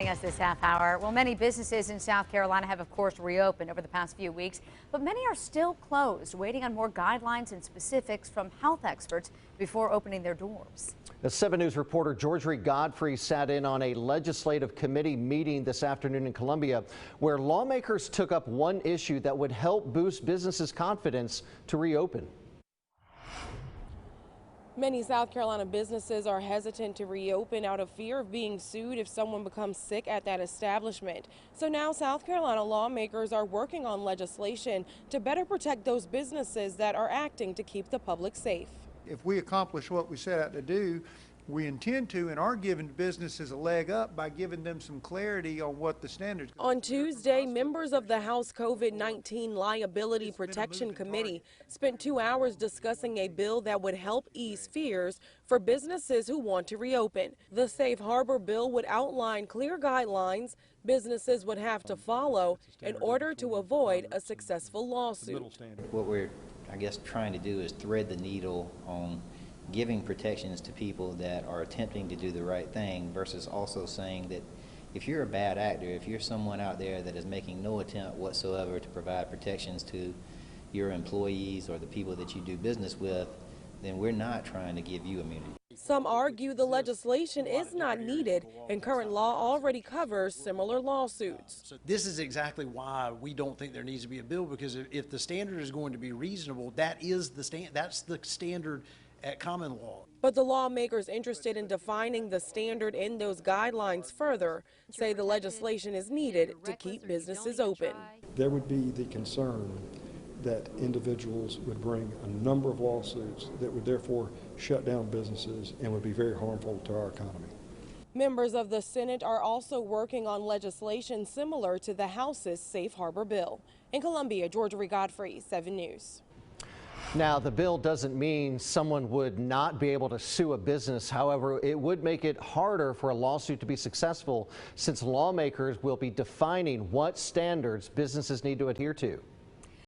Us this half hour. Well, many businesses in South Carolina have, of course, reopened over the past few weeks, but many are still closed, waiting on more guidelines and specifics from health experts before opening their doors. The 7 News reporter George Godfrey sat in on a legislative committee meeting this afternoon in Columbia, where lawmakers took up one issue that would help boost businesses' confidence to reopen. Many South Carolina businesses are hesitant to reopen out of fear of being sued if someone becomes sick at that establishment. So now South Carolina lawmakers are working on legislation to better protect those businesses that are acting to keep the public safe. If we accomplish what we set out to do, we intend to and are giving businesses a leg up by giving them some clarity on what the standards are. On Tuesday, members of the House COVID-19 Liability Protection Committee spent 2 hours discussing a bill that would help ease fears for businesses who want to reopen. The Safe Harbor bill would outline clear guidelines businesses would have to follow in order to avoid a successful lawsuit. What we're, trying to do is thread the needle on giving protections to people that are attempting to do the right thing versus also saying that if you're a bad actor, if you're someone out there that is making no attempt whatsoever to provide protections to your employees or the people that you do business with, then we're not trying to give you immunity. Some argue the legislation is not needed and current law already covers similar lawsuits. This is exactly why we don't think there needs to be a bill, because if the standard is going to be reasonable, that's the standard at common law. But the lawmakers interested in defining the standard in those guidelines further say the legislation is needed to keep businesses open. There would be the concern that individuals would bring a number of lawsuits that would therefore shut down businesses and would be very harmful to our economy. Members of the Senate are also working on legislation similar to the House's Safe Harbor bill. In Columbia, George Godfrey, 7 News. Now, the bill doesn't mean someone would not be able to sue a business. However, it would make it harder for a lawsuit to be successful, since lawmakers will be defining what standards businesses need to adhere to.